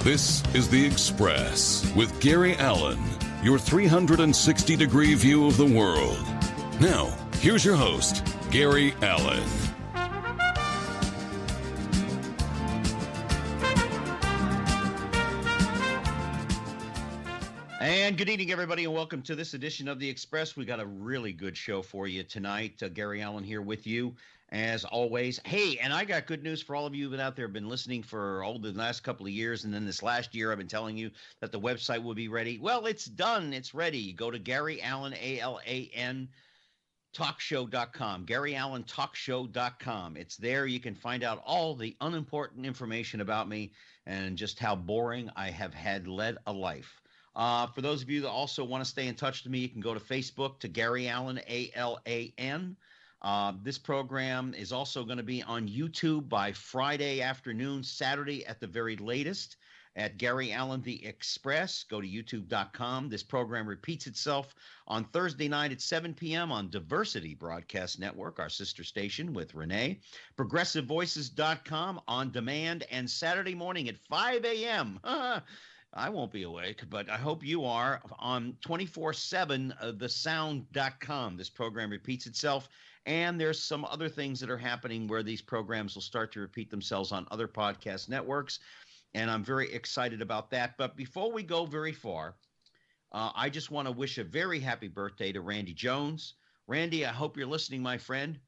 This is The Express with Gary Allen, your 360-degree view of the world. Now, here's your host, Gary Allen. And good evening, everybody, and welcome to this edition of The Express. We got a really good show for you tonight. Gary Allen here with you, as always. Hey, and I got good news for all of you that out there have been listening for the last couple of years, and then this last year I've been telling you that the website will be ready. Well, it's done. It's ready. Go to Gary Allen, A-L-A-N, talkshow.com, GaryAllenTalkshow.com. It's there. You can find out all the unimportant information about me and just how boring I have led a life. For those of you that also want to stay in touch with me, you can go to Facebook to Gary Allen, A-L-A-N. This program is also going to be on YouTube by Friday afternoon, Saturday at the very latest at Gary Allen The Express. Go to youtube.com. This program repeats itself on Thursday night at 7 p.m. on Diversity Broadcast Network, our sister station with Renee. ProgressiveVoices.com on demand, and Saturday morning at 5 a.m. I won't be awake, but I hope you are, on 24/7 thesound.com. This program repeats itself, and there's some other things that are happening where these programs will start to repeat themselves on other podcast networks, and I'm very excited about that. But before we go very far, I just want to wish a very happy birthday to Randy Jones. Randy, I hope you're listening, my friend.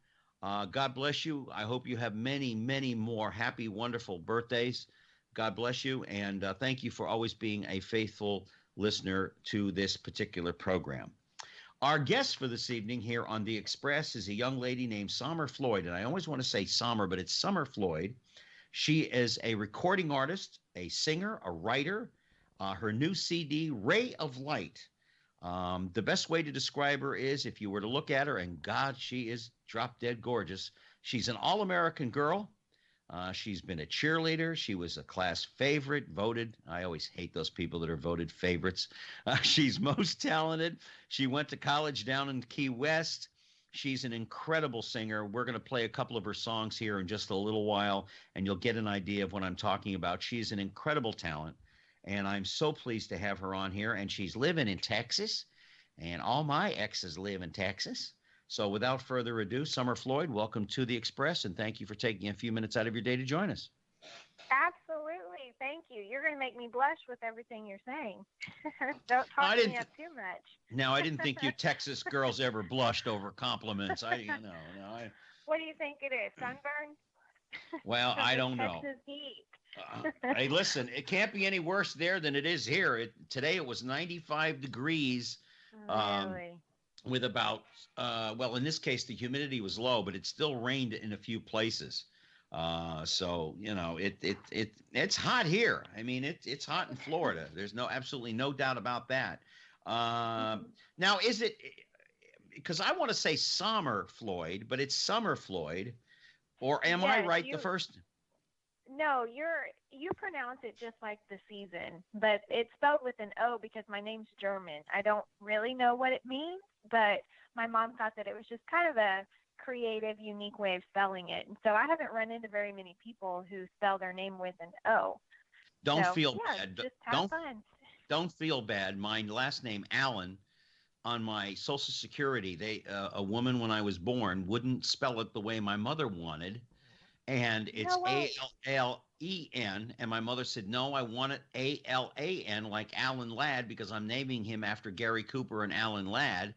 God bless you. I hope you have many, many more happy, wonderful birthdays. God bless you, and thank you for always being a faithful listener to this particular program. Our guest for this evening here on The Express is a young lady named Sommer Floyd, and I always want to say Sommer, but it's Sommer Floyd. She is a recording artist, a singer, a writer. Her new CD, Ray of Light. The best way to describe her is if you were to look at her, and God, she is drop-dead gorgeous. She's an all-American girl. She's been a cheerleader. She was a class favorite, voted. I always hate those people that are voted favorites. She's most talented. She went to college down in Key West. She's an incredible singer. We're going to play a couple of her songs here in just a little while, and you'll get an idea of what I'm talking about. She's an incredible talent, and I'm so pleased to have her on here. And she's living in Texas, and all my exes live in Texas. So without further ado, Sommer Floyd, welcome to The Express, and thank you for taking a few minutes out of your day to join us. Absolutely. Thank you. You're going to make me blush with everything you're saying. Don't talk me up too much. No, I didn't think you Texas girls ever blushed over compliments. What do you think it is, sunburn? Well, I don't know. Texas heat. Hey, listen, it can't be any worse there than it is here. Today it was 95 degrees. Really? With about, in this case, the humidity was low, but it still rained in a few places. So, it's hot here. I mean, it's hot in Florida. There's absolutely no doubt about that. Now, is it, because I want to say Sommer Floyd, but it's Sommer Floyd, or am I right the first? No, you pronounce it just like the season, but it's spelled with an O because my name's German. I don't really know what it means, but my mom thought that it was just kind of a creative, unique way of spelling it. And so I haven't run into very many people who spell their name with an O. Don't feel bad. Just have fun. Don't feel bad. My last name, Allen, on my Social Security, a woman when I was born wouldn't spell it the way my mother wanted. And it's A-L-L-E-N, and my mother said, no, I want it A-L-A-N, like Alan Ladd, because I'm naming him after Gary Cooper and Alan Ladd.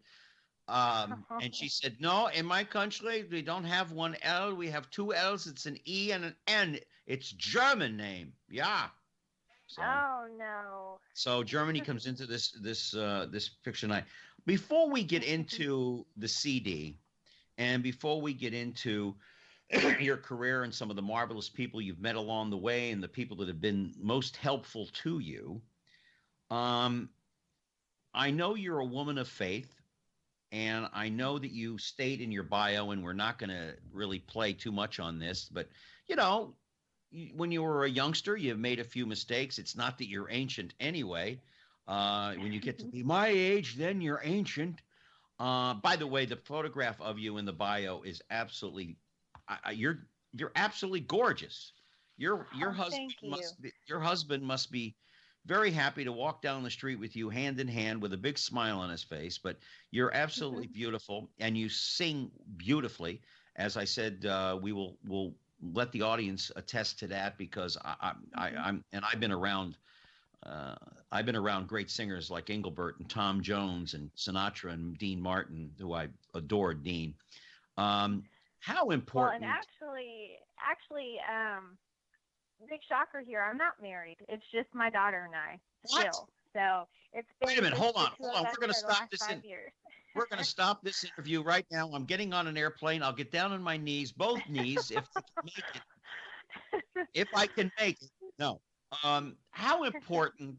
And she said, no, in my country, we don't have one L. We have two L's. It's an E and an N. It's German name. Yeah. So, oh, no. So Germany comes into this picture tonight. Before we get into the CD, and before we get into your career and some of the marvelous people you've met along the way and the people that have been most helpful to you, I know you're a woman of faith, and I know that you state in your bio, and we're not going to really play too much on this, but, when you were a youngster, you made a few mistakes. It's not that you're ancient anyway. When you get to be my age, then you're ancient. By the way, the photograph of you in the bio is absolutely you're absolutely gorgeous. Your Oh, husband thank you. must be very happy to walk down the street with you hand in hand with a big smile on his face. But you're absolutely beautiful, and you sing beautifully. As I said, will let the audience attest to that because I'm and uh, I've been around great singers like Engelbert and Tom Jones and Sinatra and Dean Martin, who I adored. Dean, um, how Well, and important? actually, big shocker here. I'm not married. It's just my daughter and I What? still. So it's Wait a been minute. just Hold the on. two Hold of on. us for the last 5 years. We're going to stop this interview right now. I'm getting on an airplane. I'll get down on my knees, both knees, if I can make it. If I can make it. No. How important?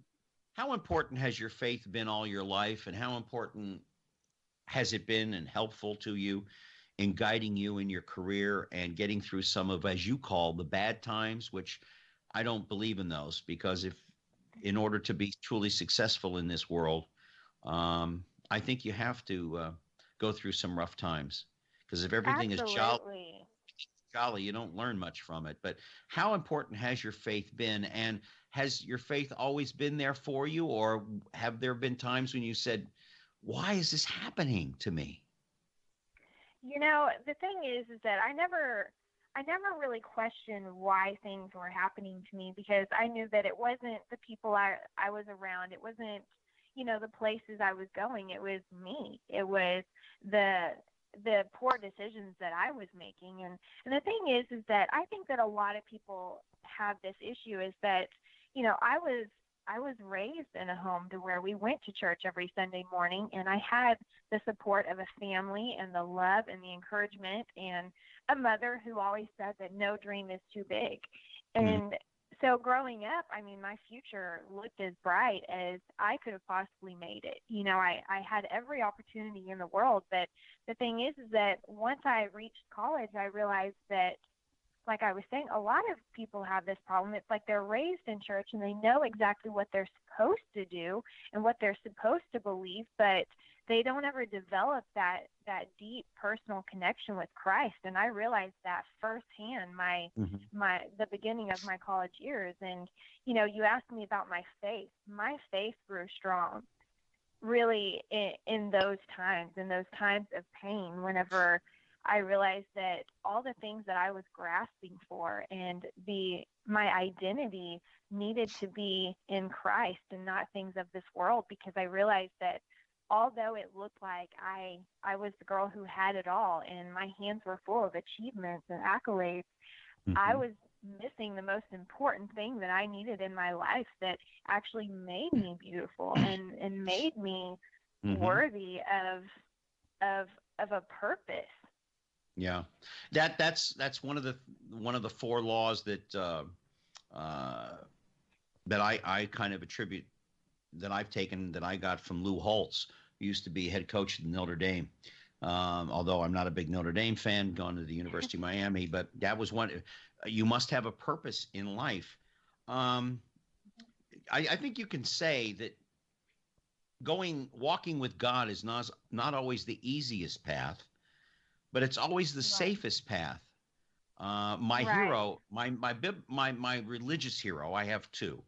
How important has your faith been all your life, and how important has it been and helpful to you in guiding you in your career and getting through some of, as you call, the bad times, which I don't believe in those because if, in order to be truly successful in this world, I think you have to go through some rough times because if everything is Absolutely. jolly, you don't learn much from it. But how important has your faith been? And has your faith always been there for you? Or have there been times when you said, why is this happening to me? The thing is that I never really questioned why things were happening to me because I knew that it wasn't the people I was around. It wasn't, the places I was going. It was me. It was the the poor decisions that I was making. And the thing is that I think that a lot of people have this issue is that, I was raised in a home to where we went to church every Sunday morning and I had the support of a family and the love and the encouragement and a mother who always said that no dream is too big. Mhm. And so growing up, I mean, my future looked as bright as I could have possibly made it. I had every opportunity in the world, but the thing is that once I reached college, I realized that, like I was saying, a lot of people have this problem. It's like they're raised in church and they know exactly what they're supposed to do and what they're supposed to believe, but they don't ever develop that deep personal connection with Christ. And I realized that firsthand Mhm. the beginning of my college years. And you asked me about my faith. My faith grew strong really in those times of pain, whenever I realized that all the things that I was grasping for and my identity needed to be in Christ and not things of this world, because I realized that although it looked like I was the girl who had it all and my hands were full of achievements and accolades, I Mhm. was missing the most important thing that I needed in my life that actually made me beautiful and made me Mhm. worthy of of a purpose. Yeah, that's one of the four laws uh, that I kind of attribute that I've taken that I got from Lou Holtz, who used to be head coach at Notre Dame. Although I'm not a big Notre Dame fan, gone to the University of Miami, but that was one. You must have a purpose in life. Um, I think you can say that walking with God is not always the easiest path, but it's always the Right. safest path. My Right. hero, my religious hero, I have two.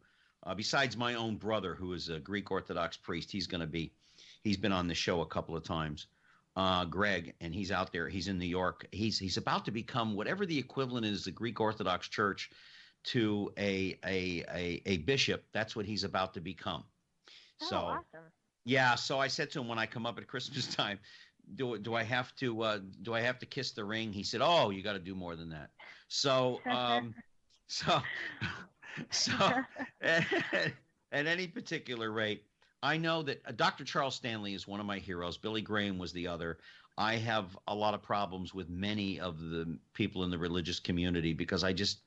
Besides my own brother, who is a Greek Orthodox priest, he's been on the show a couple of times. Greg, and he's out there. He's in New York. He's about to become whatever the equivalent is, the Greek Orthodox Church to a bishop. That's what he's about to become. Oh, So awesome. yeah. So I said to him when I come up at Christmas time, do I have to kiss the ring? He said, "Oh, you got to do more than that." So so so at, at any particular rate, I know that Dr. Charles Stanley is one of my heroes. Billy Graham was the other. I have a lot of problems with many of the people in the religious community because I just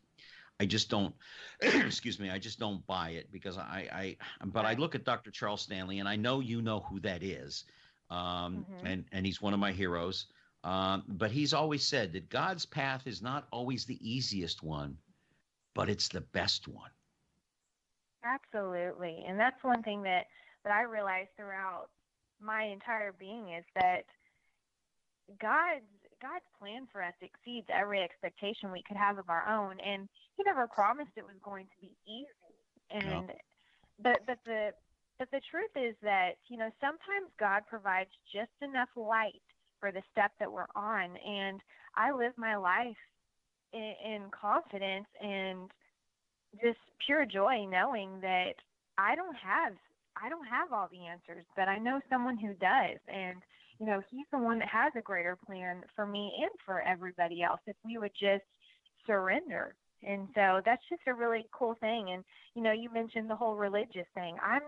don't excuse me, I just don't buy it because but I Right. look at Dr. Charles Stanley and I know you know who that is. Mhm. And he's one of my heroes. But he's always said that God's path is not always the easiest one, but it's the best one. Absolutely. And that's one thing that I realized throughout my entire being is that God's God's plan for us exceeds every expectation we could have of our own. And he never promised it was going to be easy. No. And but the truth is that, sometimes God provides just enough light for the step that we're on. And I live my life in confidence and just pure joy, knowing that I don't have all the answers, but I know someone who does. And, he's the one that has a greater plan for me and for everybody else if we would just surrender. And so that's just a really cool thing. And, you mentioned the whole religious thing. I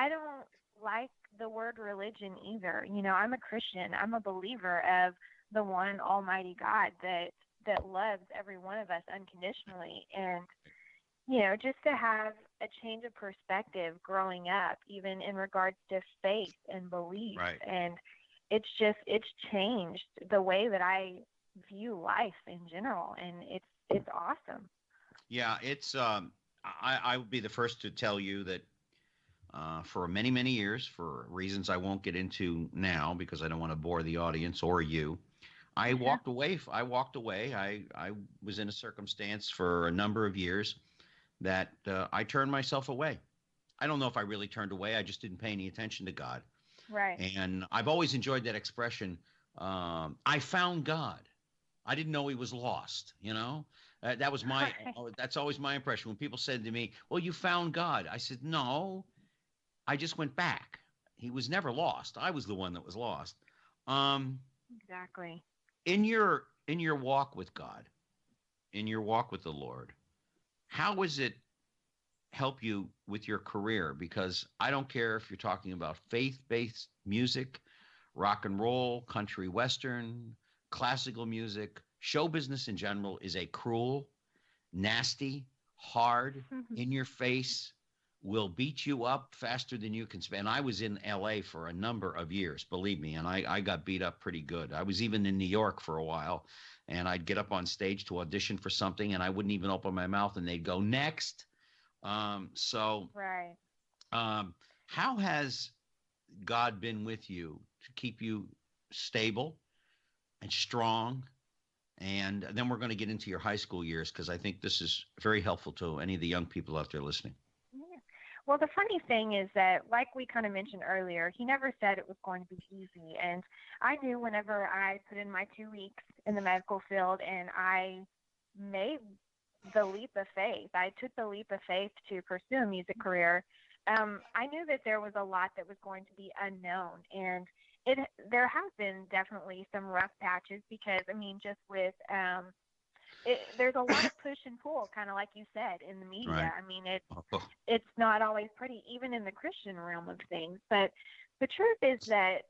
don't like the word religion either. I'm a Christian. I'm a believer of the one almighty God that loves every one of us unconditionally. And, just to have a change of perspective growing up, even in regards to faith and belief. Right. And it's changed the way that I view life in general. And it's awesome. Yeah, it's I would be the first to tell you that for many, many years, for reasons I won't get into now because I don't want to bore the audience or you, I walked away. I was in a circumstance for a number of years that I turned myself away. I don't know if I really turned away. I just didn't pay any attention to God. Right. And I've always enjoyed that expression. I found God. I didn't know he was lost, that was that's always my impression. When people said to me, well, you found God. I said, no, I just went back. He was never lost. I was the one that was lost. Exactly. In your walk with God, in your walk with the Lord, how does it help you with your career? Because I don't care if you're talking about faith-based music, rock and roll, country western, classical music, show business in general is a cruel, nasty, hard, in your face, will beat you up faster than you can spend. I was in LA for a number of years, believe me, and I got beat up pretty good. I was even in New York for a while, and I'd get up on stage to audition for something, and I wouldn't even open my mouth, and they'd go, next. Right. How has God been with you to keep you stable and strong? And then we're going to get into your high school years, because I think this is very helpful to any of the young people out there listening. Yeah. Well, the funny thing is that, like we kind of mentioned earlier, he never said it was going to be easy. And I knew whenever I put in my 2 weeks in the medical field and I made the leap of faith, I took the leap of faith to pursue a music career. I knew that there was a lot that was going to be unknown. And there have been definitely some rough patches because, just with there's a lot of push and pull, kind of like you said, in the media. Right. It's not always pretty, even in the Christian realm of things. But the truth is that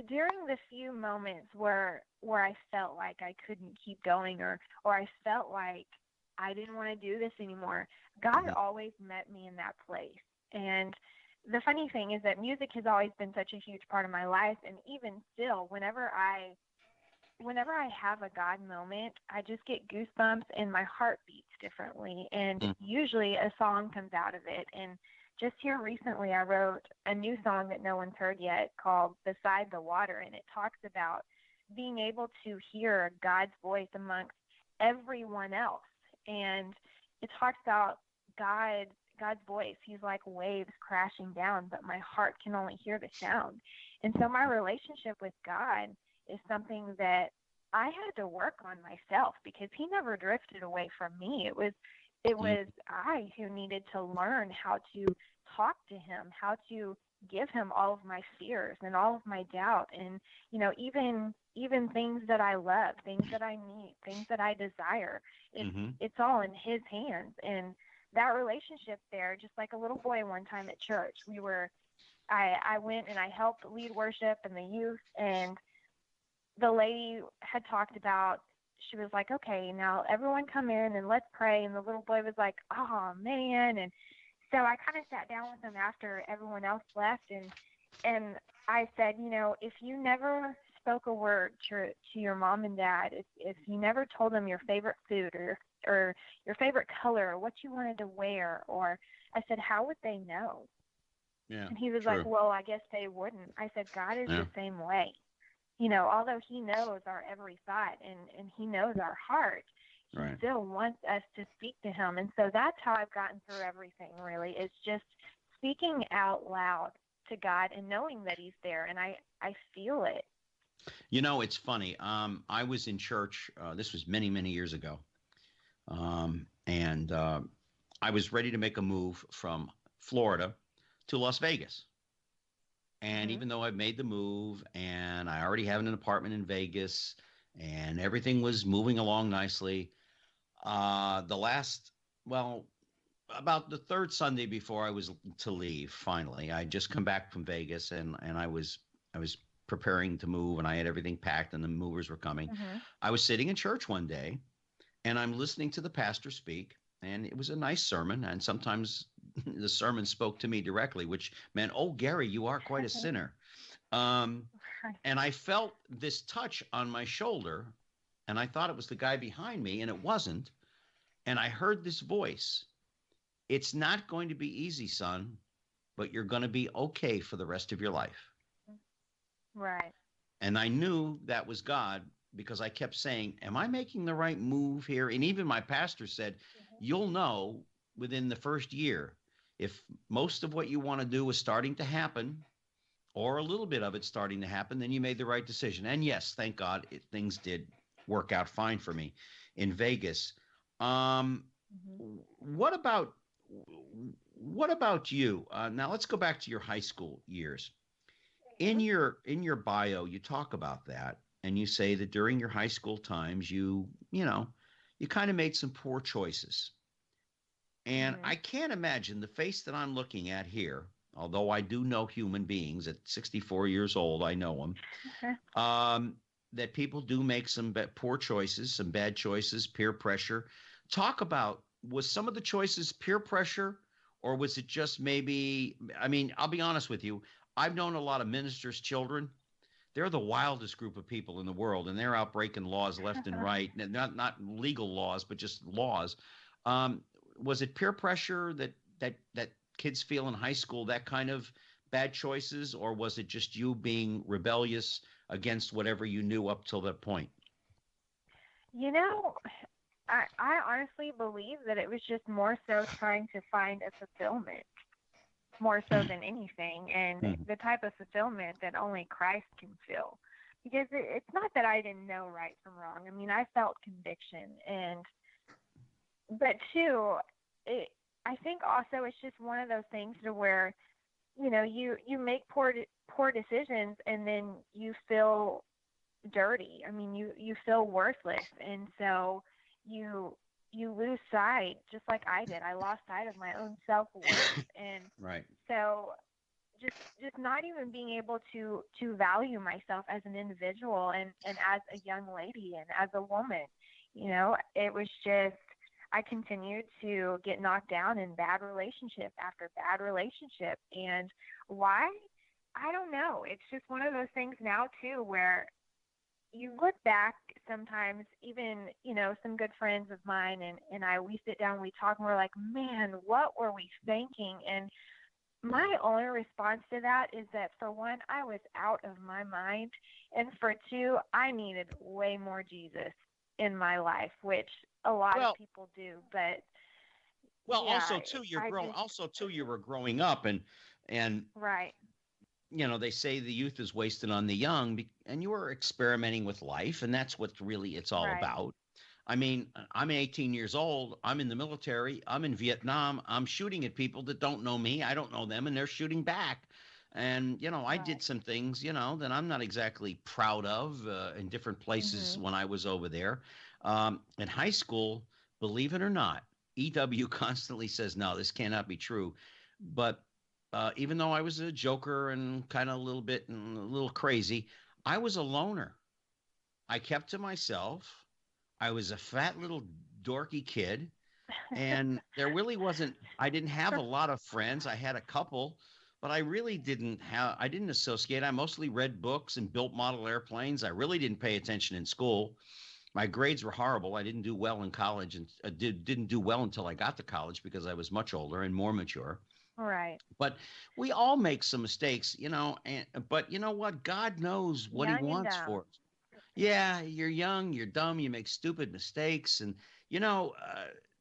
during the few moments where I felt like I couldn't keep going, or I felt like I didn't want to do this anymore, God always met me in that place. And the funny thing is that music has always been such a huge part of my life. And even still, whenever I have a God moment, I just get goosebumps and my heart beats differently. And usually a song comes out of it. And just here recently, I wrote a new song that no one's heard yet called Beside the Water. And it talks about being able to hear God's voice amongst everyone else. And it talks about God's voice. He's like waves crashing down, but my heart can only hear the sound. And so my relationship with God is something that I had to work on myself, because he never drifted away from me. It was I who needed to learn how to talk to him, how to give him all of my fears and all of my doubt. And, even things that I love, things that I need, things that I desire, it's all in his hands. And that relationship there, just like a little boy one time at church, I went and I helped lead worship and the youth, and the lady had talked about, she was like, okay, now everyone come in and let's pray. And the little boy was like, oh man. And so I kind of sat down with him after everyone else left. And I said, if you never spoke a word to your mom and dad, if you never told them your favorite food or your favorite color or what you wanted to wear, or I said, how would they know? Yeah. And he was true. like, well, I guess they wouldn't. I said, God is the same way. Although he knows our every thought and he knows our heart, he Right. still wants us to speak to him. And so that's how I've gotten through everything, really, is just speaking out loud to God and knowing that he's there. And I feel it. It's funny. I was in church. This was many, many years ago. And I was ready to make a move from Florida to Las Vegas. And Hmm. even though I've made the move and I already have an apartment in Vegas and everything was moving along nicely, the last, well, about the third Sunday before I was to leave, finally, I just come back from Vegas and I was preparing to move and I had everything packed and the movers were coming. Hmm. I was sitting in church one day and I'm listening to the pastor speak, and it was a nice sermon. And sometimes the sermon spoke to me directly, which meant, "Oh, Gary, you are quite a sinner." Um, and I felt this touch on my shoulder, and I thought it was the guy behind me, and it wasn't. And I heard this voice: "It's not going to be easy, son, but you're going to be okay for the rest of your life." Right. And I knew that was God because I kept saying, "Am I making the right move here?" And even my pastor said, "You'll know within the first year if most of what you want to do is starting to happen or a little bit of it starting to happen, then you made the right decision." And yes, thank God, things did work out fine for me in Vegas. Um, Hmm. what about what about you? Now let's go back to your high school years. In your bio, you talk about that, and you say that during your high school times, you kind of made some poor choices. And Hmm. I can't imagine the face that I'm looking at here, although I do know human beings at 64 years old, I know them, um, that people do make some poor choices, some bad choices, peer pressure. Talk about, was some of the choices peer pressure, or was it just maybe, I mean, I'll be honest with you. I've known a lot of ministers' children. They're the wildest group of people in the world, and they're out breaking laws left and right. Not legal laws, but just laws. Um, was it peer pressure that kids feel in high school, that kind of bad choices, or was it just you being rebellious against whatever you knew up till that point? You know, I honestly believe that it was just more so trying to find a fulfillment, more so than anything, and Mhm. the type of fulfillment that only Christ can fill. Because it's not that I didn't know right from wrong. I mean, I felt conviction, and but too, it, I think also it's just one of those things to where you make poor decisions, and then you feel dirty. I mean, you feel worthless, and so you you lose sight, just like I did. I lost sight of my own self worth, and Right. so just not even being able to value myself as an individual and as a young lady and as a woman. It was just I continued to get knocked down in bad relationship after bad relationship. And why? I don't know. It's just one of those things now too where you look back sometimes, even some good friends of mine and I, we sit down, we talk, and we're like, man, what were we thinking? And my only response to that is that, for one, I was out of my mind, and for two, I needed way more Jesus in my life, which a lot of Well, people do. But well, yeah, I just also too you were growing up, and right, they say the youth is wasted on the young, and you were experimenting with life, and that's what really it's all right, about. I mean, I'm 18 years old. I'm in the military. I'm in Vietnam. I'm shooting at people that don't know me. I don't know them, and they're shooting back. And, I right. did some things, that I'm not exactly proud of in different places Mhm. when I was over there. In high school, believe it or not, EW constantly says, no, this cannot be true. But even though I was a joker and kind of a little bit and a little crazy, I was a loner. I kept to myself. I was a fat little dorky kid, and there really wasn't, I didn't have a lot of friends. I had a couple, but I didn't associate. I mostly read books and built model airplanes. I really didn't pay attention in school. My grades were horrible. I didn't do well in college, and didn't do well until I got to college because I was much older and more mature. Right. But we all make some mistakes, but you know what? God knows what he Young and wants dumb. for us. Yeah, you're young, you're dumb, you make stupid mistakes, and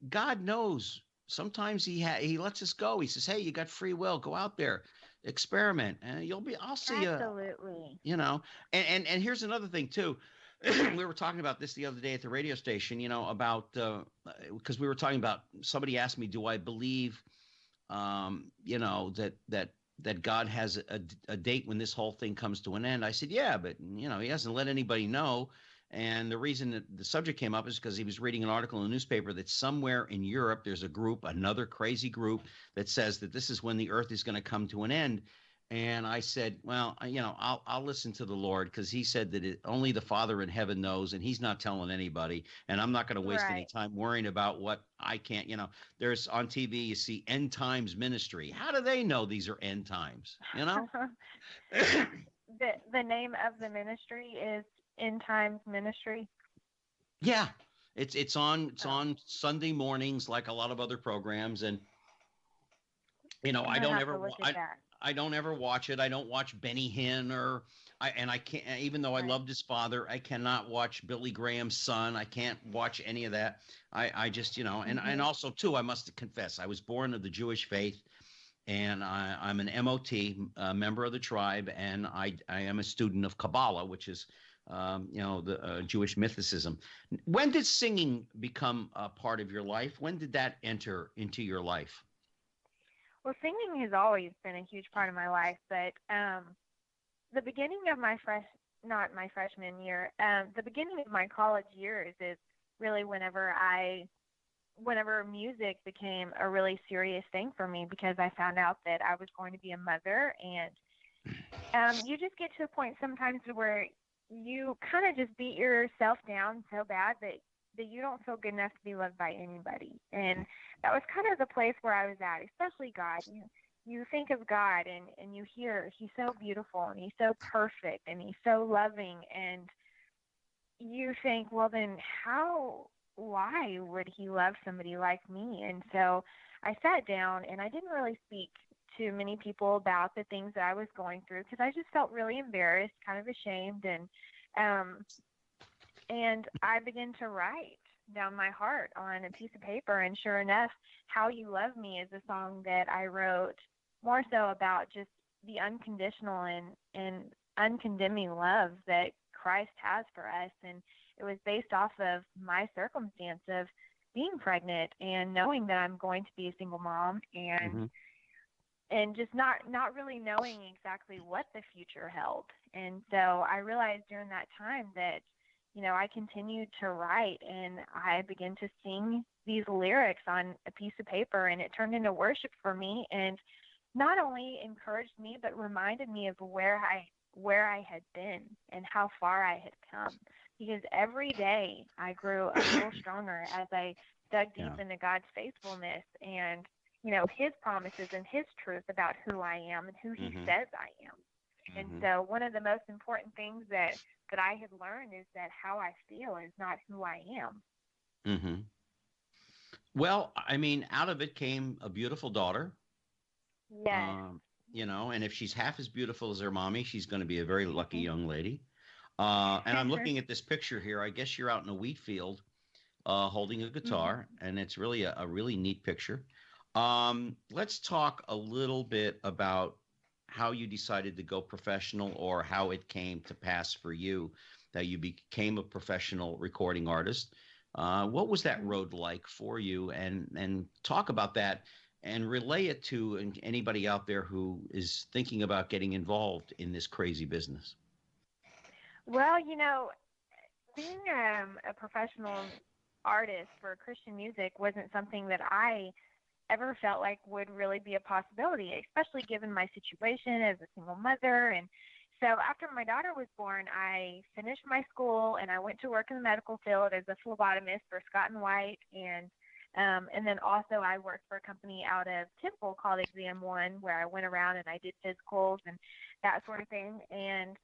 God knows. Sometimes he lets us go. He says, "Hey, you got free will. Go out there, experiment, and I'll see you." Absolutely. And here's another thing too. We were talking about this the other day at the radio station. About because we were talking about, somebody asked me, do I believe, that God has a date when this whole thing comes to an end? I said, yeah, but he hasn't let anybody know. And the reason that the subject came up is because he was reading an article in the newspaper that somewhere in Europe, there's a group, another crazy group, that says that this is when the earth is going to come to an end. And I said, well, I'll listen to the Lord, because he said that only the Father in heaven knows, and he's not telling anybody. And I'm not going to waste any Right. time worrying about what I can't. There's on TV, you see end times ministry. How do they know these are end times? The name of the ministry is End Times Ministry. Yeah, it's Oh, on Sunday mornings, like a lot of other programs. And I'm I gonna don't have ever to look at that. I don't ever watch it. I don't watch Benny Hinn, I can't, even though I Right. loved his father, I cannot watch Billy Graham's son. I can't watch any of that. I just, and Mhm. also too, I must confess, I was born of the Jewish faith, and I'm an MOT, member of the tribe, and I am a student of Kabbalah, which is, the Jewish mythicism. When did singing become a part of your life? When did that enter into your life? Well, singing has always been a huge part of my life, but the beginning of not my freshman year, the beginning of my college years is really whenever music became a really serious thing for me, because I found out that I was going to be a mother. And you just get to a point sometimes where you kind of just beat yourself down so bad that you don't feel good enough to be loved by anybody. And that was kind of the place where I was at, especially God. You think of God, and you hear he's so beautiful and he's so perfect and he's so loving, and you think, well, then why would he love somebody like me? And so I sat down, and I didn't really speak to many people about the things that I was going through, because I just felt really embarrassed, kind of ashamed. Um, and I began to write down my heart on a piece of paper. And sure enough, How You Love Me is a song that I wrote more so about just the unconditional and uncondemning love that Christ has for us. And it was based off of my circumstance of being pregnant and knowing that I'm going to be a single mom, Hmm. and just not really knowing exactly what the future held. And so I realized during that time that I continued to write, and I began to sing these lyrics on a piece of paper, and it turned into worship for me, and not only encouraged me but reminded me of where I had been and how far I had come, because every day I grew a little stronger as I dug deep Yeah. into God's faithfulness and his promises and his truth about who I am and who he Hmm. says I am. And Hmm. so one of the most important things that I have learned is that how I feel is not who I am. Hmm. Well, I mean, out of it came a beautiful daughter. Yes. Um, and if she's half as beautiful as her mommy, she's going to be a very lucky young lady. And I'm looking at this picture here. I guess you're out in a wheat field, holding a guitar, Mhm. and it's really a really neat picture. Let's talk a little bit about how you decided to go professional, or how it came to pass for you that you became a professional recording artist. What was that Mhm. road like for you? And talk about that and relay it to anybody out there who is thinking about getting involved in this crazy business. Well, being a professional artist for Christian music wasn't something that I ever felt like would really be a possibility, especially given my situation as a single mother. And so after my daughter was born, I finished my school and I went to work in the medical field as a phlebotomist for Scott and White. And then also I worked for a company out of Temple called Exam One, where I went around and I did physicals and that sort of thing. And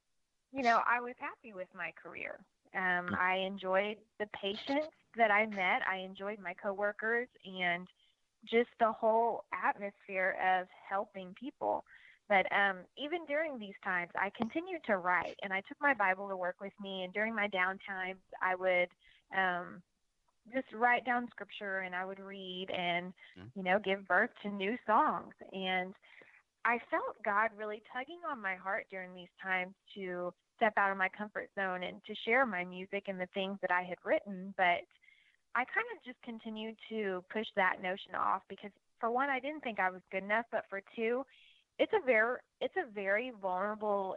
I was happy with my career. I enjoyed the patients that I met. I enjoyed my coworkers and just the whole atmosphere of helping people. But even during these times, I continued to write, and I took my Bible to work with me. And during my downtimes, I would just write down scripture, and I would read and, Mm. give birth to new songs. And I felt God really tugging on my heart during these times to step out of my comfort zone and to share my music and the things that I had written. But I kind of just continued to push that notion off because, for one, I didn't think I was good enough, but for two, it's a very vulnerable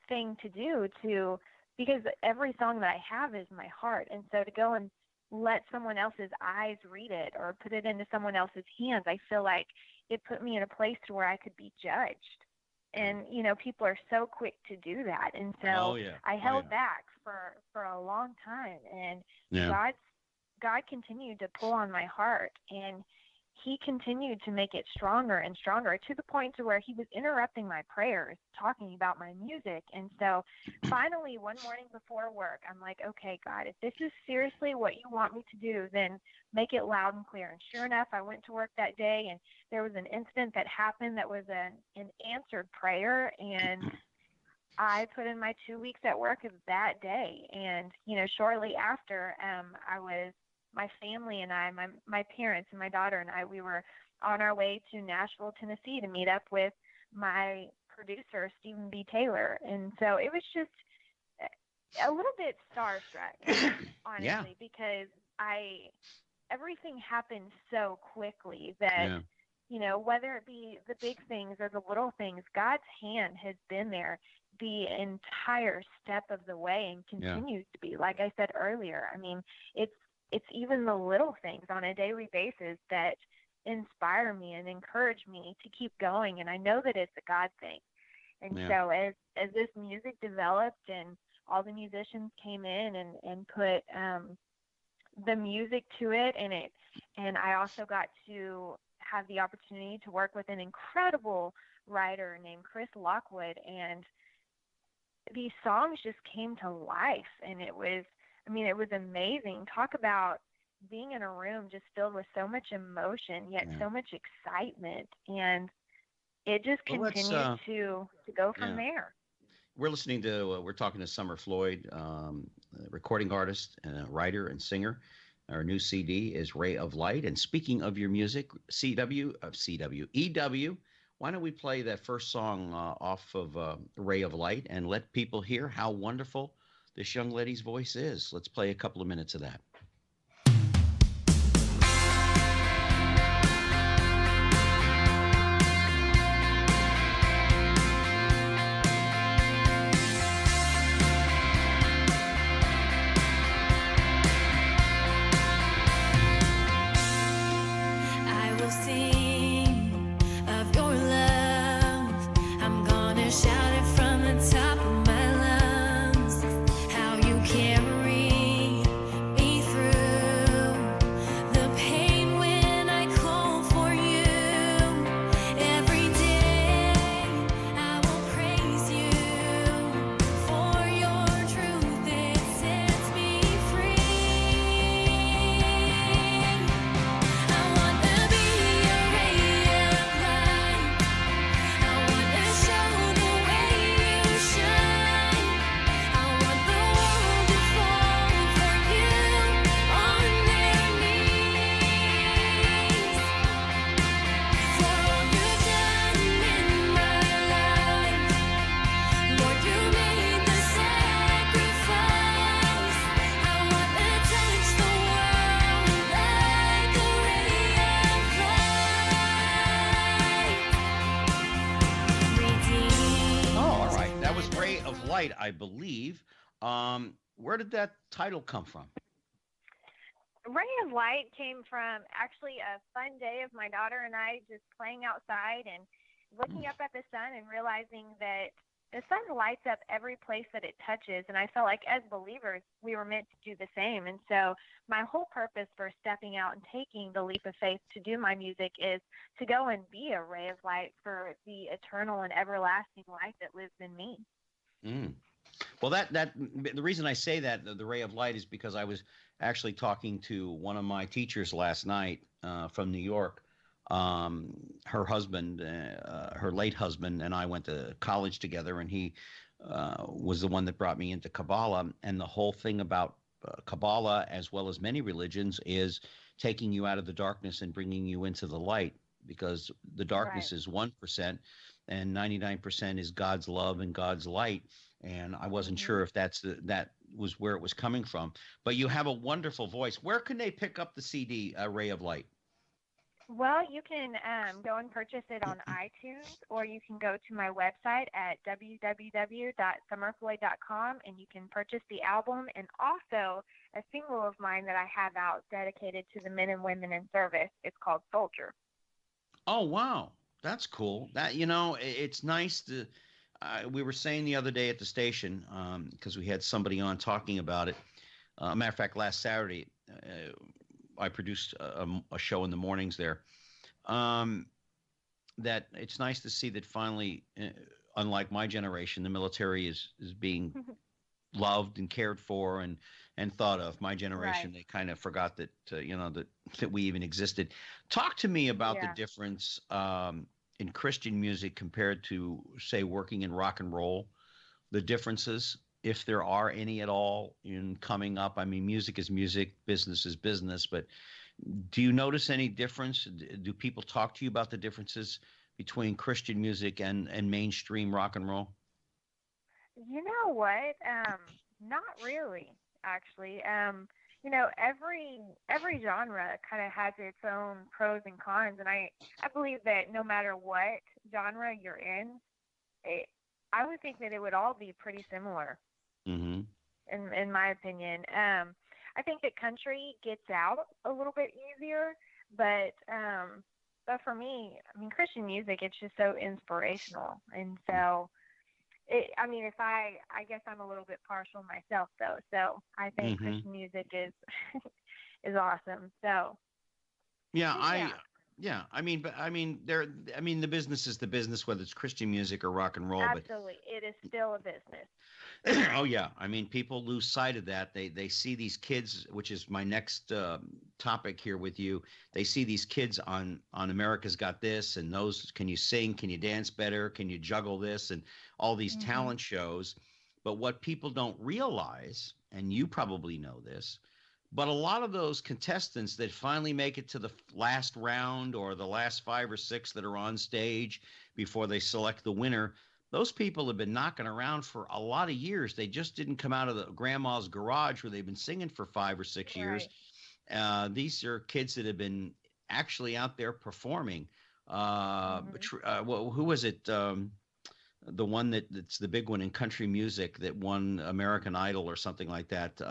thing to do, to because every song that I have is my heart. And so to go and let someone else's eyes read it or put it into someone else's hands, I feel like it put me in a place to where I could be judged. And people are so quick to do that. And Oh so yeah. I Oh held yeah. back for a long time, and Yeah. God God continued to pull on my heart, and he continued to make it stronger and stronger, to the point to where he was interrupting my prayers talking about my music. And so finally one morning before work, I'm like, okay, God, if this is seriously what you want me to do, then make it loud and clear. And sure enough, I went to work that day, and there was an incident that happened that was an answered prayer, and I put in my 2 weeks at work of that day. And, shortly after, my family and my parents and my daughter and I, we were on our way to Nashville, Tennessee to meet up with my producer, Stephen B. Taylor. And so it was just a little bit starstruck, Yeah. honestly, because everything happened so quickly that, Yeah. whether it be the big things or the little things, God's hand has been there the entire step of the way and Yeah. continues to be. Like I said earlier, I mean, it's even the little things on a daily basis that inspire me and encourage me to keep going. And I know that it's a God thing. And Yeah. so as this music developed and all the musicians came in and put the music to it, and I also got to have the opportunity to work with an incredible writer named Chris Lockwood, and these songs just came to life. And it was amazing. Talk about being in a room just filled with so much emotion, yet Yeah. so much excitement. And it just Well, let's continued to go from yeah. there. We're talking to Sommer Floyd, a recording artist and a writer and singer. Our new CD is Ray of Light. And speaking of your music, EW, why don't we play that first song off of Ray of Light and let people hear how wonderful this young lady's voice is? Let's play a couple of minutes of that. I will sing of your love. I'm gonna shout it from the top of my lungs. How you carry me through the pain when I call for you. Every day I will praise you for your truth. It sets me free. I wanna be a ray of light. I wanna show the way you shine. I want the world to fall for you on their knees. For all you've done in my life, Lord, you made the sacrifice. I wanna touch the world like a ray of light. Redeemed. Oh, all right. That was Ray of Light, I believe. Where did that title come from? Ray of Light came from actually a fun day of my daughter and I just playing outside and looking up at the sun and realizing that the sun lights up every place that it touches. And I felt like as believers, we were meant to do the same. And so my whole purpose for stepping out and taking the leap of faith to do my music is to go and be a ray of light for the eternal and everlasting life that lives in me. Mm. Well, the reason I say that the ray of light is because I was actually talking to one of my teachers last night from New York. Her husband, her late husband, and I went to college together, and he was the one that brought me into Kabbalah. And the whole thing about Kabbalah, as well as many religions, is taking you out of the darkness and bringing you into the light, because the darkness Right. is 1% and 99% is God's love and God's light. And I wasn't Mhm. sure if that was where it was coming from. But you have a wonderful voice. Where can they pick up the CD, Ray of Light? Well, you can go and purchase it on iTunes, or you can go to my website at www.sommerfloyd.com, and you can purchase the album and also a single of mine that I have out dedicated to the men and women in service. It's called Soldier. Oh, wow. That's cool. That, it's nice to, we were saying the other day at the station, because we had somebody on talking about it. Matter of fact, last Saturday, I produced a show in the mornings there. That it's nice to see that finally, unlike my generation, the military is being loved and cared for and thought of. My generation, Right. they kind of forgot that that we even existed. Talk to me about the Yeah. difference in Christian music compared to, say, working in rock and roll. The differences, if there are any at all, in coming up. I mean, music is music, business is business, but do you notice any difference? Do people talk to you about the differences between Christian music and mainstream rock and roll? You know what? Not really, actually. Every genre kind of has its own pros and cons, and I believe that no matter what genre you're in, it, I would think that it would all be pretty similar, Mm-hmm. in my opinion. I think that country gets out a little bit easier, but for me, I mean, Christian music, it's just so inspirational, and so. I mean, if I guess I'm a little bit partial myself, though. So I think Mm-hmm. Christian music is is awesome. So Yeah, yeah, I mean, the business is the business, whether it's Christian music or rock and roll. But absolutely, it is still a business. oh yeah, I mean, people lose sight of that. They see these kids, which is my next topic here with you. They see these kids on America's Got This and those. Can you sing? Can you dance better? Can you juggle this? And all these Hmm. talent shows. But what people don't realize, and you probably know this, but a lot of those contestants that finally make it to the last round or the last five or six that are on stage before they select the winner, those people have been knocking around for a lot of years. They just didn't come out of the grandma's garage where they've been singing for 5 or 6 years. Right. These are kids that have been actually out there performing. Hmm. Who was it? The one that's the big one in country music that won American Idol or something like that.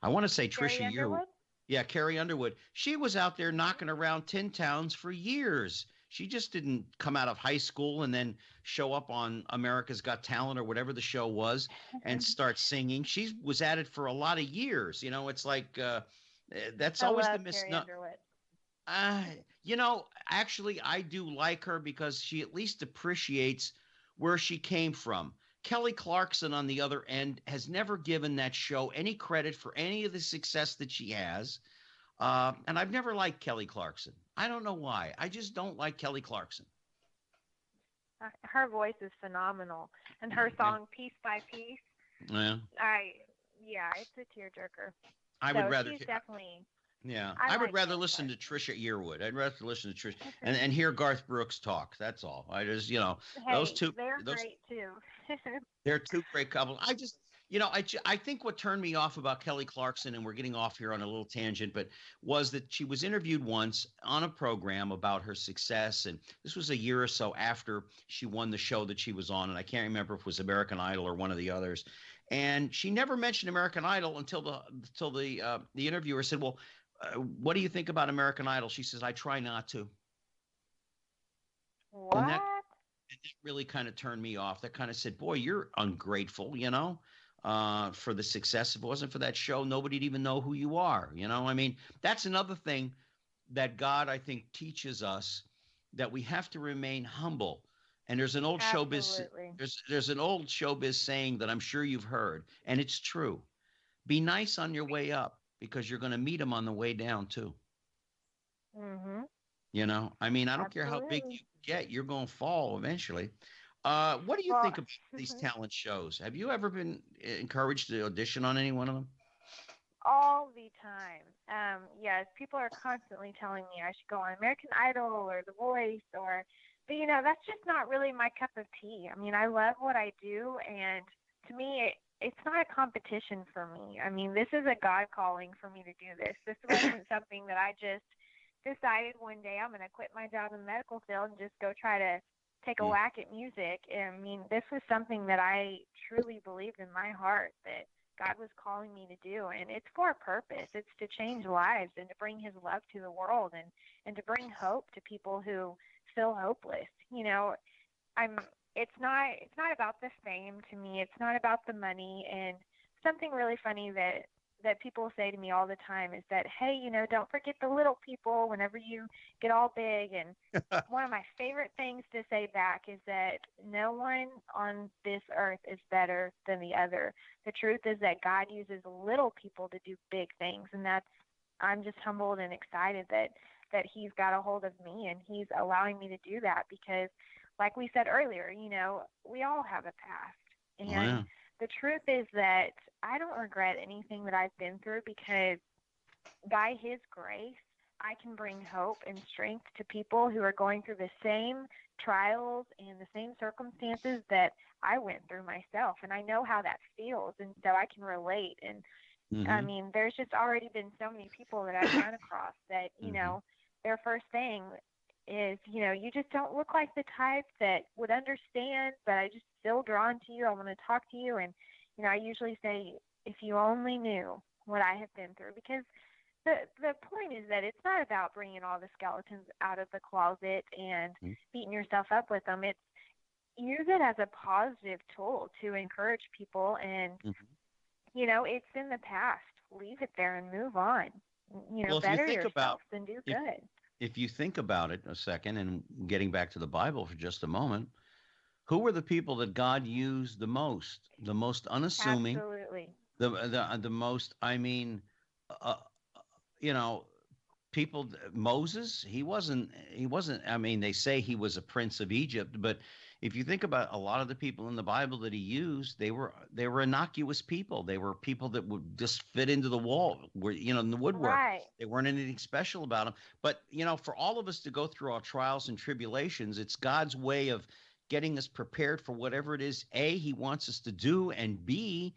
I want to say Carrie Trisha Yearwood. Underwood. Yeah, Carrie Underwood. She was out there knocking around Tin Towns for years. She just didn't come out of high school and then show up on America's Got Talent or whatever the show was and start singing. She was at it for a lot of years. It's like that's I always the love Carrie misnomer. Underwood. Uh, actually, I do like her because she at least appreciates where she came from. Kelly Clarkson, on the other end, has never given that show any credit for any of the success that she has. And I've never liked Kelly Clarkson. I don't know why. I just don't like Kelly Clarkson. Her voice is phenomenal, and her Yeah. song "Piece by Piece," Yeah. I yeah, it's a tearjerker. I would So rather. she's definitely. Yeah, I I would like rather Kelly listen to Clarkson. Trisha Yearwood. I'd rather listen to Trish and hear Garth Brooks talk. That's all. I just, those Hey, two, they're those great too. they're two great couples. I just, I think what turned me off about Kelly Clarkson, and we're getting off here on a little tangent, but was that she was interviewed once on a program about her success. And this was a year or so after she won the show that she was on. And I can't remember if it was American Idol or one of the others. And she never mentioned American Idol until the interviewer said, well, what do you think about American Idol? She says, I try not to. And that What? really kind of turned me off. That kind of said, boy, you're ungrateful, for the success. If it wasn't for that show, nobody'd even know who you are. I mean, that's another thing that God, I think, teaches us, that we have to remain humble. And Absolutely. there's an old showbiz saying that I'm sure you've heard, and it's true. Be nice on your way up because you're going to meet them on the way down too. Mhm. I mean, I don't care how big you Absolutely. get, you're going to fall eventually. What do you Well, think about these talent shows? Have you ever been encouraged to audition on any one of them? all the time. Yes, people are constantly telling me I should go on American Idol or The Voice but that's just not really my cup of tea. I mean, I love what I do, and to me, it's not a competition for me. I mean, this is a God calling for me to do this. This wasn't something that I just decided one day I'm going to quit my job in the medical field and just go try to take a Mm. whack at music. I mean, this was something that I truly believed in my heart that God was calling me to do, and it's for a purpose. It's to change lives and to bring His love to the world, and to bring hope to people who feel hopeless. I'm. It's not about the fame to me. It's not about the money. And something really funny that people say to me all the time is that, hey, don't forget the little people whenever you get all big. And one of my favorite things to say back is that no one on this earth is better than the other. The truth is that God uses little people to do big things, and I'm just humbled and excited that He's got a hold of me and He's allowing me to do that because, like we said earlier, we all have a past. Oh, And yeah. the truth is that I don't regret anything that I've been through because by His grace, I can bring hope and strength to people who are going through the same trials and the same circumstances that I went through myself. And I know how that feels. And so I can relate. And I Mm-hmm. mean, there's just already been so many people that I've run across that, Mm-hmm. their first thing is, you just don't look like the type that would understand, but I just feel drawn to you. I want to talk to you. And, I usually say, if you only knew what I have been through, because the point is that it's not about bringing all the skeletons out of the closet and beating yourself up with them. It's use it as a positive tool to encourage people. And, Mm-hmm. it's in the past. Leave it there and move on. Well, if you Better think about yourself than do if good. if you think about it a second, and getting back to the Bible for just a moment, who were the people that God used the most? The most unassuming, Absolutely. the most. I mean, uh, you know, people. Moses, he wasn't. I mean, they say he was a prince of Egypt, but if you think about a lot of the people in the Bible that he used, they were innocuous people. They were people that would just fit into the wall, were in the woodwork. Right. They weren't anything special about them. But for all of us to go through our trials and tribulations, it's God's way of getting us prepared for whatever it is. A, He wants us to do, and B,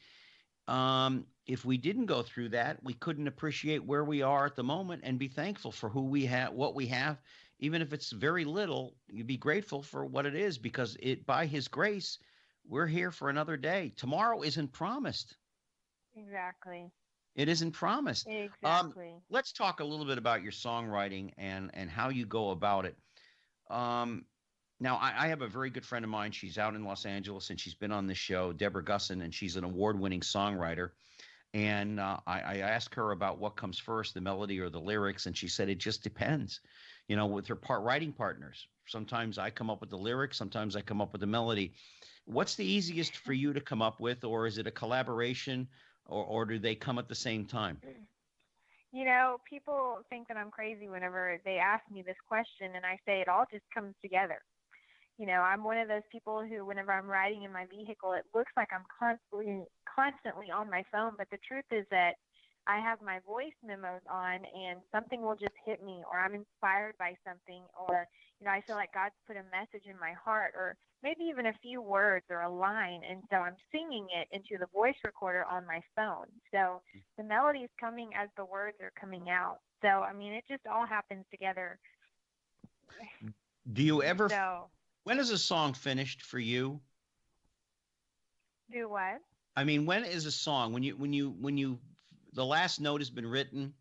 if we didn't go through that, we couldn't appreciate where we are at the moment and be thankful for who we have, what we have, even if it's very little. You be grateful for what it is because by His grace, we're here for another day. Tomorrow isn't promised. Exactly. It isn't promised. Um, Exactly. let's talk a little bit about your songwriting and how you go about it. Um, Now, I have a very good friend of mine. She's out in Los Angeles, and she's been on this show, Deborah Gusson, and she's an award-winning songwriter. And I asked her about what comes first, the melody or the lyrics, and she said it just depends. With her writing partners. Sometimes I come up with the lyrics, sometimes I come up with the melody. What's the easiest for you to come up with, or is it a collaboration, or do they come at the same time? People think that I'm crazy whenever they ask me this question, and I say it all just comes together. I'm one of those people who, whenever I'm riding in my vehicle, it looks like I'm constantly on my phone. But the truth is that I have my voice memos on, and something will just hit me, or I'm inspired by something, or, I feel like God's put a message in my heart, or maybe even a few words or a line. And so I'm singing it into the voice recorder on my phone. So the melody is coming as the words are coming out. So, I mean, it just all happens together. Do you ever? So, When is a song finished for you? do what? I mean, when is a song when you the last note has been written,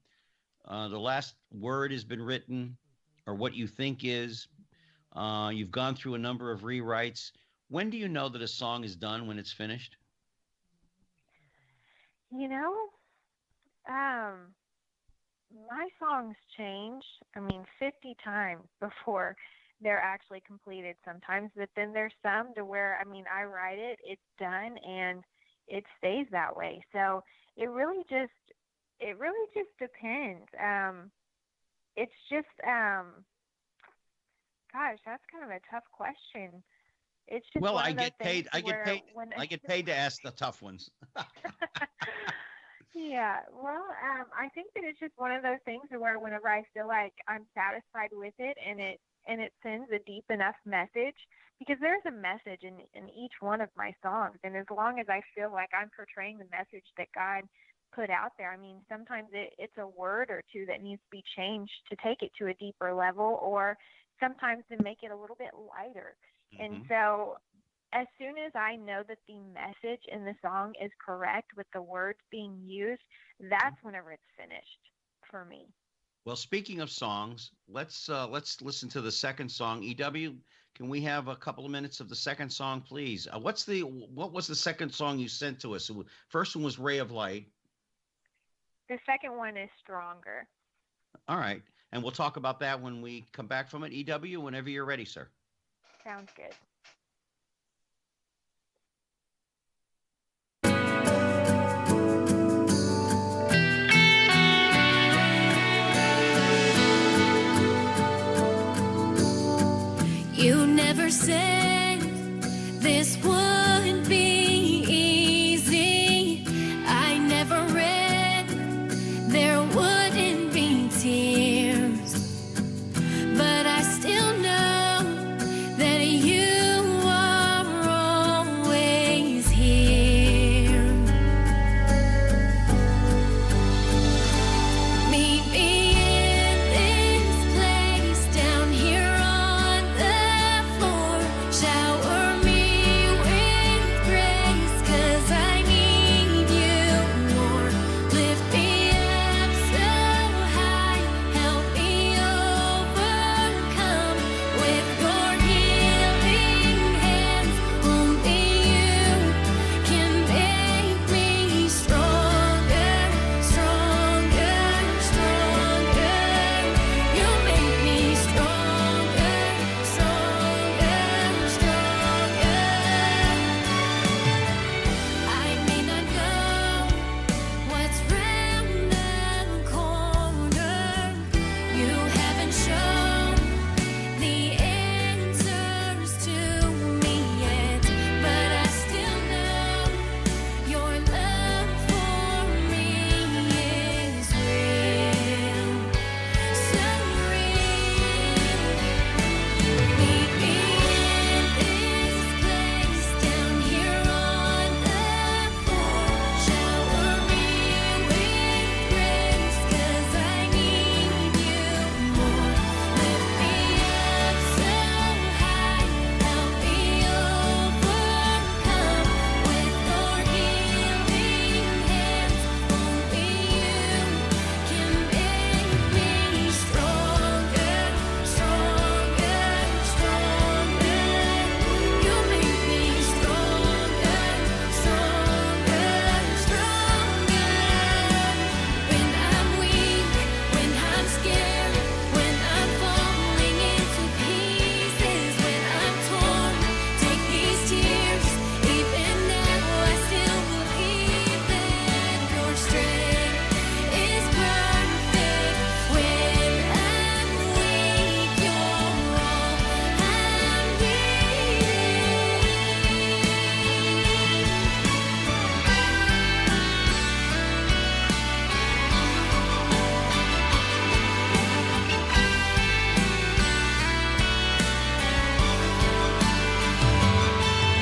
the last word has been written, or what you think is, you've gone through a number of rewrites. When do you know that a song is done when it's finished? You know, um, my songs change, 50 times before they're actually completed sometimes. But then there's some to where, I write it, it's done, and it stays that way. So it really just depends. It's just, gosh, that's kind of a tough question. It's just Well, one I of those get things paid. I get where paid. when I get paid to ask the tough ones. Yeah, well, I think that it's just one of those things where whenever I feel like I'm satisfied with it and it sends a deep enough message, because there's a message in each one of my songs, and as long as I feel like I'm portraying the message that God put out there, I mean, sometimes it's a word or two that needs to be changed to take it to a deeper level, or sometimes to make it a little bit lighter. And Hmm. so as soon as I know that the message in the song is correct with the words being used, that's whenever it's finished for me. Well, speaking of songs, let's listen to the second song. EW, can we have a couple of minutes of the second song, please? What was the second song you sent to us? First one was Ray of Light. The second one is Stronger. All right, and we'll talk about that when we come back from it. EW, whenever you're ready, sir. Sounds good. You never said this would be easy. I never read there wouldn't be tears, but I still know that you are always here. Meet me in this place down here on the floor. Shower me with grace, 'cause I need you more. Lift me up so high, help me overcome with your healing hands. Only you can make me stronger, stronger, stronger. You make me stronger, stronger, stronger. I may not know what's round the corner. You haven't shown the answers to me yet, but I still know your love for me is real, so real. Meet me in this place down here on the floor. Shower me with grace, 'cause I need you more. Lift me up so high, help me overcome with your healing hands. Only you can make me stronger, stronger, stronger. You make me stronger, stronger, stronger. When I'm weak, when I'm scared, when I'm falling into pieces, when I'm torn, take these tears. Even now I still believe that your strength is perfect. When I'm weak, you're all I need.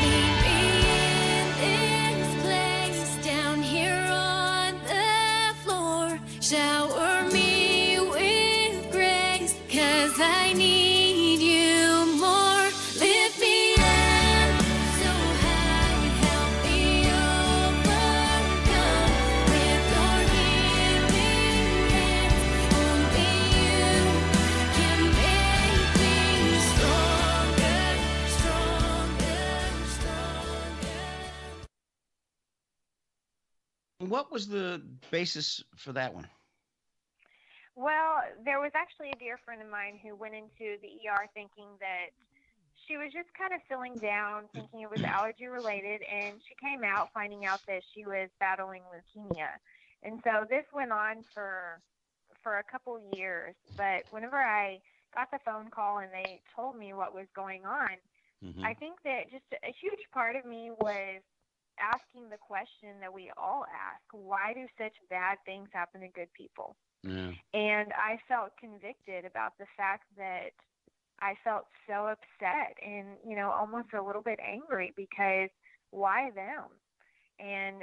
Meet me in this place down here on the floor. Shower me with grace, 'cause I need you more. Lift me up so high, help me overcome with your healing hands. Only you can make me stronger, stronger, stronger. What was the basis for that one? Well, there was actually a dear friend of mine who went into the ER thinking that she was just kind of feeling down, thinking it was allergy related, and she came out finding out that she was battling leukemia. And so this went on for a couple years, but whenever I got the phone call and they told me what was going on, Hmm. I think that just a huge part of me was asking the question that we all ask: why do such bad things happen to good people? Yeah. And I felt convicted about the fact that I felt so upset and, almost a little bit angry because why them? And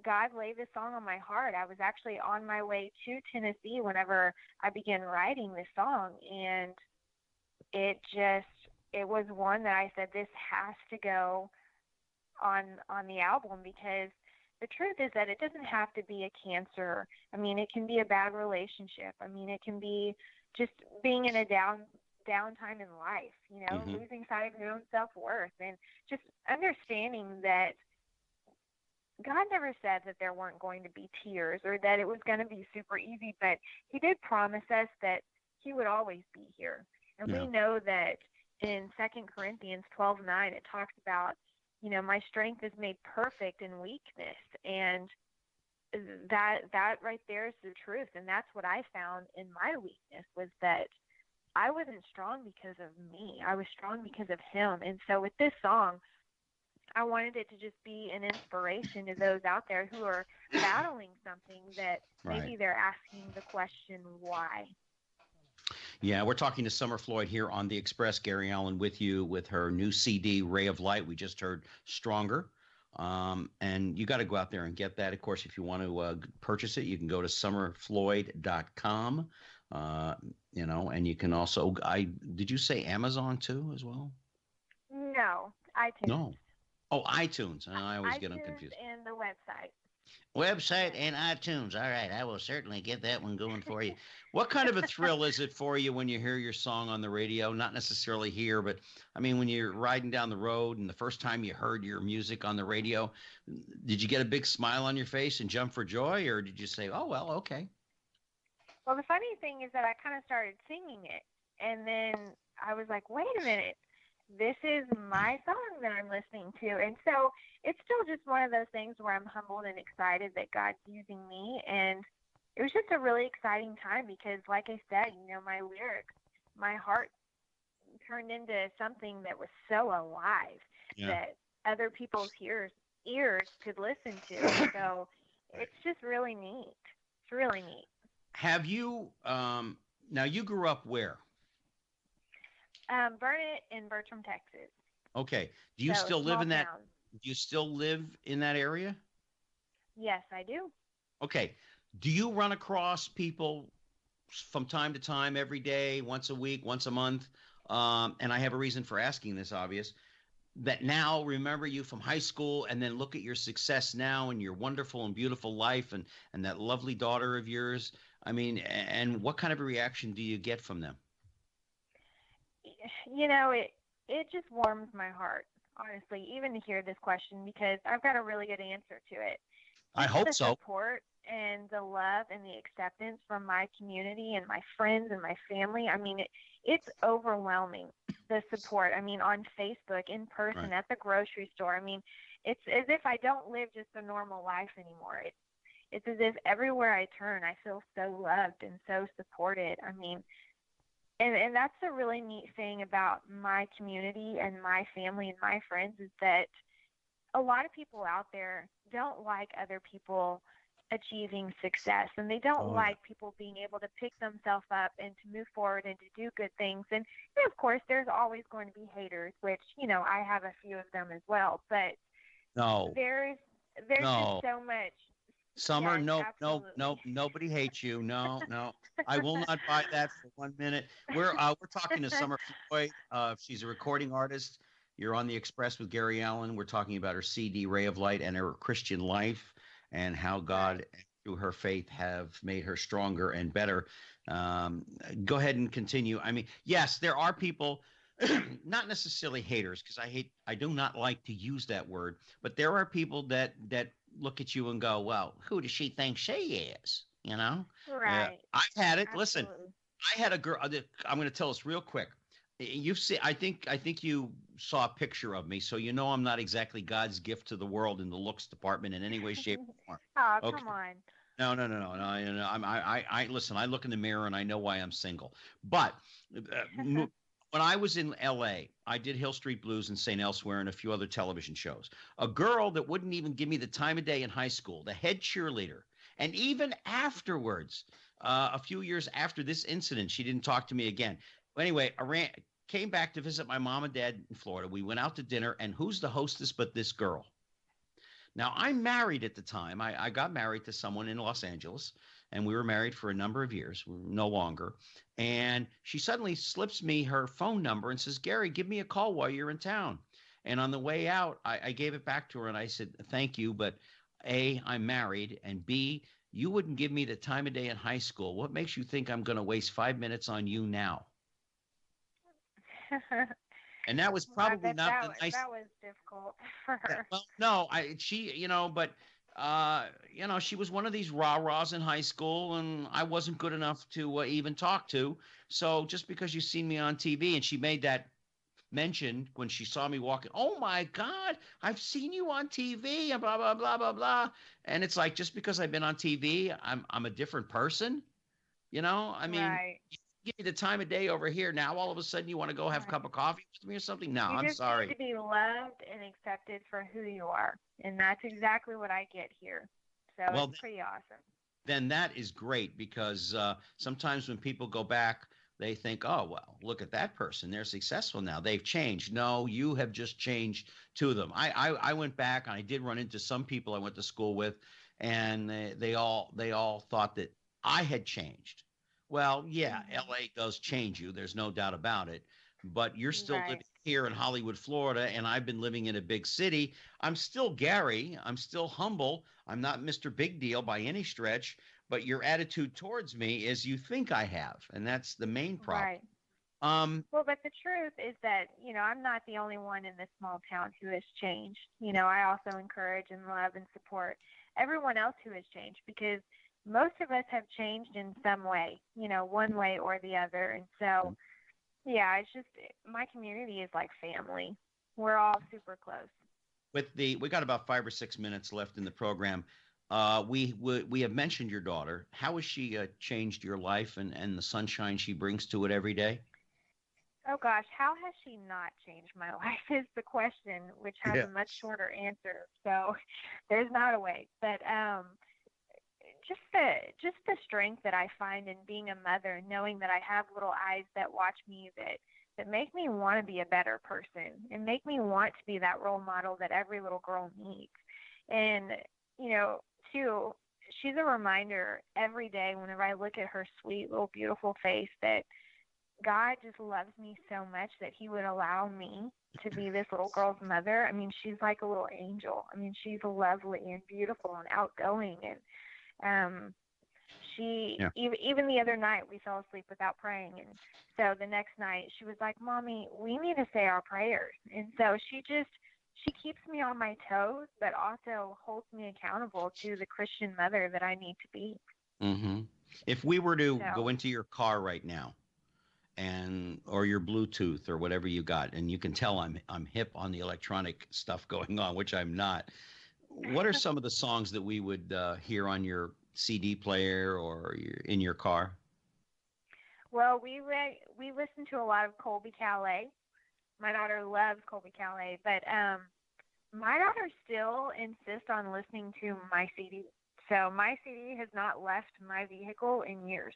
God laid this song on my heart. I was actually on my way to Tennessee whenever I began writing this song, and it was one that I said, this has to go on the album, because the truth is that it doesn't have to be a cancer. I mean, it can be a bad relationship. I mean, it can be just being in a downtime in life, losing sight of your own self-worth, and just understanding that God never said that there weren't going to be tears or that it was going to be super easy, but he did promise us that he would always be here. And we know that in 2 Corinthians 12:9, it talks about, my strength is made perfect in weakness. And that right there is the truth. And that's what I found in my weakness, was that I wasn't strong because of me. I was strong because of him. And so with this song, I wanted it to just be an inspiration to those out there who are battling something that maybe they're asking the question, why? Yeah, we're talking to Sommer Floyd here on The Express. Gary Allen with you with her new CD, Ray of Light. We just heard Stronger. And you got to go out there and get that. Of course, if you want to purchase it, you can go to sommerfloyd.com. And you can also, did you say Amazon too as well? No, iTunes. No. Oh, iTunes. I always get them confused. And the website. Website and iTunes. All right. I will certainly get that one going for you. What kind of a thrill is it for you when you hear your song on the radio? Not necessarily here, but I mean, when you're riding down the road and the first time you heard your music on the radio, did you get a big smile on your face and jump for joy, or did you say, oh, well, okay? Well, the funny thing is that I kind of started singing it, and then I was like, wait a minute. This is my song that I'm listening to. And so it's still just one of those things where I'm humbled and excited that God's using me. And it was just a really exciting time because, like I said, my lyrics, my heart turned into something that was so alive that other people's ears could listen to. So it's just really neat. It's really neat. Have you, now you grew up where? Burnett in Bertram, Texas. Okay. Do you still live in that? Town. Do you still live in that area? Yes, I do. Okay. Do you run across people from time to time, every day, once a week, once a month? And I have a reason for asking this, obvious, that now remember you from high school and then look at your success now and your wonderful and beautiful life and that lovely daughter of yours. I mean, and what kind of a reaction do you get from them? It just warms my heart, honestly, even to hear this question, because I've got a really good answer to it. I hope so. The support and the love and the acceptance from my community and my friends and my family. I mean, it's overwhelming, the support. I mean, on Facebook, in person, at the grocery store. I mean, it's as if I don't live just a normal life anymore. It's as if everywhere I turn, I feel so loved and so supported. I mean, and that's the really neat thing about my community and my family and my friends, is that a lot of people out there don't like other people achieving success, and they don't like people being able to pick themselves up and to move forward and to do good things. And of course, there's always going to be haters, which, I have a few of them as well. But there's just so much. Sommer, yes, no, nobody hates you. No. I will not buy that for 1 minute. We're talking to Sommer Floyd. She's a recording artist. You're on The Express with Gary Allen. We're talking about her CD, Ray of Light, and her Christian life and how God, through her faith, have made her stronger and better. Go ahead and continue. I mean, yes, there are people, not necessarily haters, because I do not like to use that word, but there are people that look at you and go, well, who does she think she is? Right. I've had it. Absolutely. Listen, I had a girl. I'm going to tell us real quick. You've seen. I think you saw a picture of me, so I'm not exactly God's gift to the world in the looks department in any way, shape, or form. Oh, okay. Come on. No. I listen. I look in the mirror and I know why I'm single. But when I was in LA, I did Hill Street Blues and St. Elsewhere and a few other television shows. A girl that wouldn't even give me the time of day in high school, the head cheerleader. And even afterwards, a few years after this incident, she didn't talk to me again. Anyway, came back to visit my mom and dad in Florida. We went out to dinner, and who's the hostess but this girl? Now, I'm married at the time. I got married to someone in Los Angeles, and we were married for a number of years. We were no longer. And she suddenly slips me her phone number and says, Gary, give me a call while you're in town. And on the way out, I gave it back to her, and I said, thank you, but A, I'm married, and B, you wouldn't give me the time of day in high school. What makes you think I'm going to waste 5 minutes on you now? And that was probably not the nice. That was difficult for her. Well, no, she was one of these rah-rahs in high school, and I wasn't good enough to even talk to. So just because you seen me on TV, and she made that mention when she saw me walking, oh my God, I've seen you on TV, and blah, blah, blah, blah, blah. And it's like, just because I've been on TV, I'm a different person. I mean, right. Give me the time of day over here. Now, all of a sudden, you want to go have a cup of coffee with me or something? No, I'm sorry. You just need to be loved and accepted for who you are. And that's exactly what I get here. So it's pretty awesome. Then that is great, because sometimes when people go back, they think, oh, well, look at that person. They're successful now. They've changed. No, you have just changed to them. I went back, and I did run into some people I went to school with, and they all thought that I had changed. Well, yeah, LA does change you. There's no doubt about it. But you're still living here in Hollywood, Florida, and I've been living in a big city. I'm still Gary. I'm still humble. I'm not Mr. Big Deal by any stretch. But your attitude towards me is you think I have, and that's the main problem. Right. Well, but the truth is that, I'm not the only one in this small town who has changed. I also encourage and love and support everyone else who has changed, because most of us have changed in some way, one way or the other. And so, yeah, it's just, my community is like family. We're all super close. We got about 5 or 6 minutes left in the program. We have mentioned your daughter. How has she changed your life and the sunshine she brings to it every day? Oh gosh, how has she not changed my life is the question, which has a much shorter answer. So there's not a way, but just the strength that I find in being a mother, knowing that I have little eyes that watch me, that make me want to be a better person and make me want to be that role model that every little girl needs. And, too, she's a reminder every day whenever I look at her sweet little beautiful face that God just loves me so much that he would allow me to be this little girl's mother. I mean, she's like a little angel. I mean, she's lovely and beautiful and outgoing, and even the other night we fell asleep without praying, and so the next night she was like, Mommy, we need to say our prayers. And so she keeps me on my toes, but also holds me accountable to the Christian mother that I need to be. Mm-hmm. If we were to go into your car right now, or your Bluetooth or whatever you got, and you can tell I'm hip on the electronic stuff going on, which I'm not. What are some of the songs that we would hear on your CD player or in your car? Well, we listen to a lot of Colby Calais. My daughter loves Colby Calais, but my daughter still insists on listening to my CD. So my CD has not left my vehicle in years.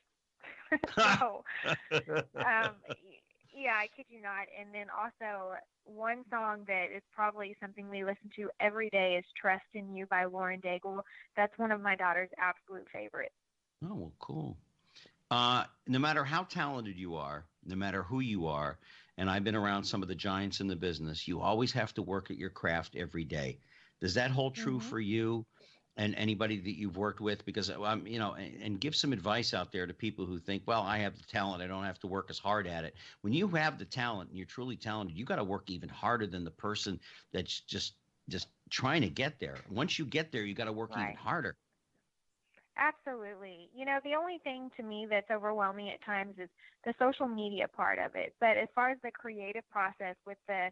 So, yeah, I kid you not. And then also one song that is probably something we listen to every day is Trust in You by Lauren Daigle. That's one of my daughter's absolute favorites. Oh, well, cool. No matter how talented you are, no matter who you are, and I've been around some of the giants in the business, you always have to work at your craft every day. Does that hold true for you and anybody that you've worked with? Because, and give some advice out there to people who think, well, I have the talent, I don't have to work as hard at it. When you have the talent and you're truly talented, you got to work even harder than the person that's just trying to get there. Once you get there, you got to work even harder. Absolutely. The only thing to me that's overwhelming at times is the social media part of it. But as far as the creative process with the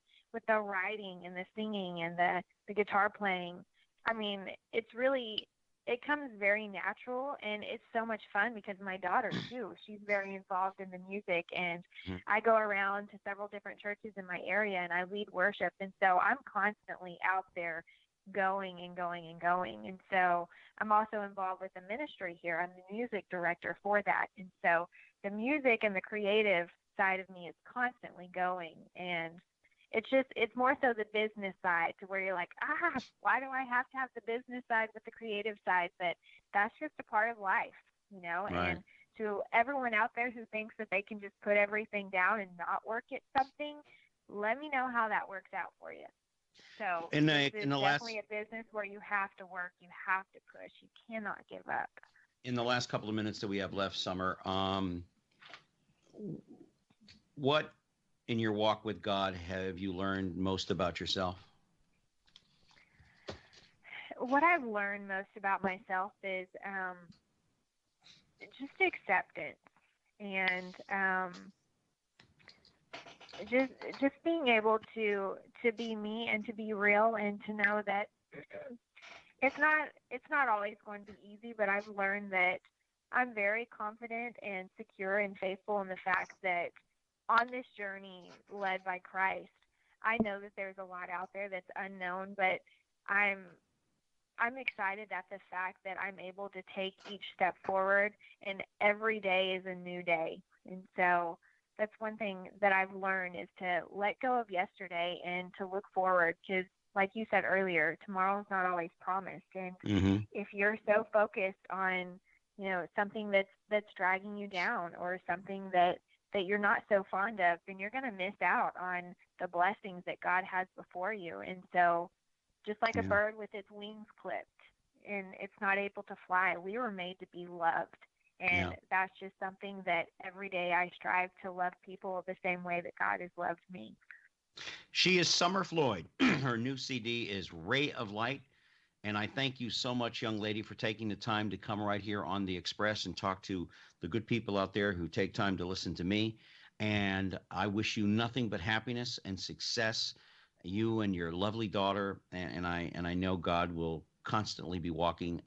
writing and the singing and the guitar playing, I mean, it's really it comes very natural, and it's so much fun because my daughter too, she's very involved in the music, and Mhm. I go around to several different churches in my area and I lead worship, and so I'm constantly out there going and going and going. And so I'm also involved with the ministry here. I'm the music director for that. And so the music and the creative side of me is constantly going, and it's more so the business side to where you're like, why do I have to have the business side with the creative side? But that's just a part of life, you know. Right. And to everyone out there who thinks that they can just put everything down and not work at something, let me know how that works out for you. So In this the is in the last definitely a business where you have to work, you have to push, you cannot give up. in the last couple of minutes that we have left, Summer, what in your walk with God have you learned most about yourself? What I've learned most about myself is just acceptance, and just being able to be me and to be real, and to know that it's not always going to be easy, but I've learned that I'm very confident and secure and faithful in the fact that on this journey led by Christ, I know that there's a lot out there that's unknown, but I'm excited at the fact that I'm able to take each step forward, and every day is a new day. And so that's one thing that I've learned, is to let go of yesterday and to look forward, because like you said earlier, tomorrow's not always promised. And Mm-hmm. if you're so focused on, something that's dragging you down, or something that you're not so fond of, then you're going to miss out on the blessings that God has before you. And so just like a Yeah. bird with its wings clipped and it's not able to fly, we were made to be loved. And Yeah. that's just something that every day I strive to love people the same way that God has loved me. She is Sommer Floyd. Her new CD is Ray of Light. And I thank you so much, young lady, for taking the time to come right here on The Express and talk to the good people out there who take time to listen to me. And I wish you nothing but happiness and success, you and your lovely daughter. And I know God will constantly be walking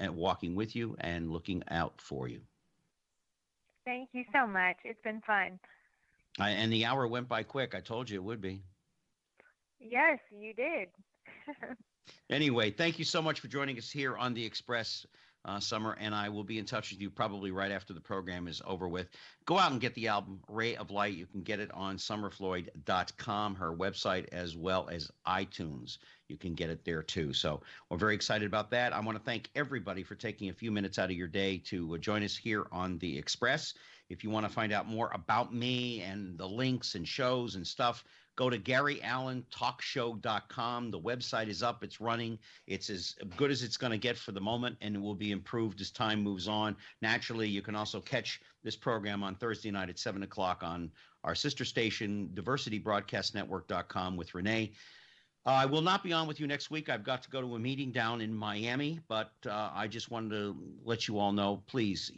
with you and looking out for you. Thank you so much. It's been fun. And the hour went by quick. I told you it would be. Yes, you did. Anyway, thank you so much for joining us here on The Express, Summer, and I will be in touch with you probably right after the program is over with. Go out and get the album, Ray of Light. You can get it on sommerfloyd.com, her website, as well as iTunes. You can get it there, too. So we're very excited about that. I want to thank everybody for taking a few minutes out of your day to join us here on The Express. If you want to find out more about me and the links and shows and stuff, go to GaryAllenTalkShow.com. The website is up. It's running. It's as good as it's going to get for the moment, and it will be improved as time moves on. Naturally, you can also catch this program on Thursday night at 7 o'clock on our sister station, DiversityBroadcastNetwork.com, with Renee. I will not be on with you next week. I've got to go to a meeting down in Miami, but I just wanted to let you all know, please,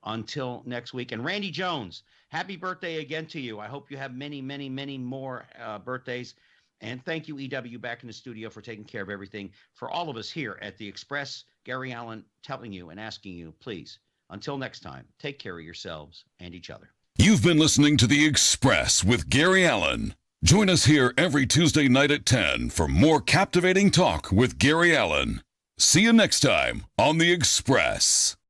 until next week. And Randy Jones, happy birthday again to you. I hope you have many, many, many more birthdays. And thank you, EW, back in the studio for taking care of everything. For all of us here at The Express, Gary Allen telling you and asking you, please, until next time, take care of yourselves and each other. You've been listening to The Express with Gary Allen. Join us here every Tuesday night at 10 for more captivating talk with Gary Allen. See you next time on The Express.